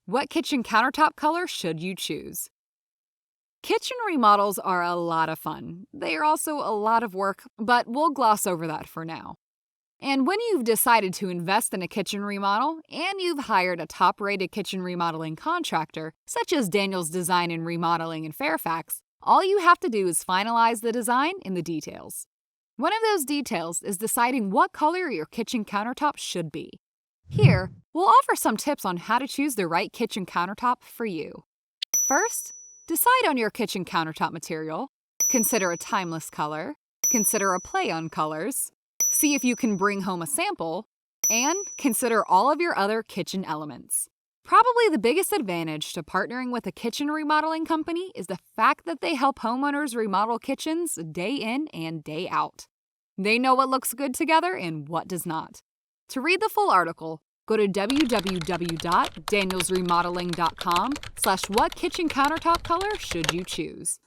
What kitchen countertop color should you choose? Kitchen remodels are a lot of fun. They are also a lot of work, but we'll gloss over that for now. And when you've decided to invest in a kitchen remodel and you've hired a top-rated kitchen remodeling contractor, such as Daniel's Design and Remodeling in Fairfax, all you have to do is finalize the design and the details. One of those details is deciding what color your kitchen countertop should be. Here, we'll offer some tips on how to choose the right kitchen countertop for you. First, decide on your kitchen countertop material. Consider a timeless color. Consider a play on colors. See if you can bring home a sample. And consider all of your other kitchen elements. Probably the biggest advantage to partnering with a kitchen remodeling company is the fact that they help homeowners remodel kitchens day in and day out. They know what looks good together and what does not. To read the full article, go to www.danielsremodeling.com/what kitchen countertop color should you choose.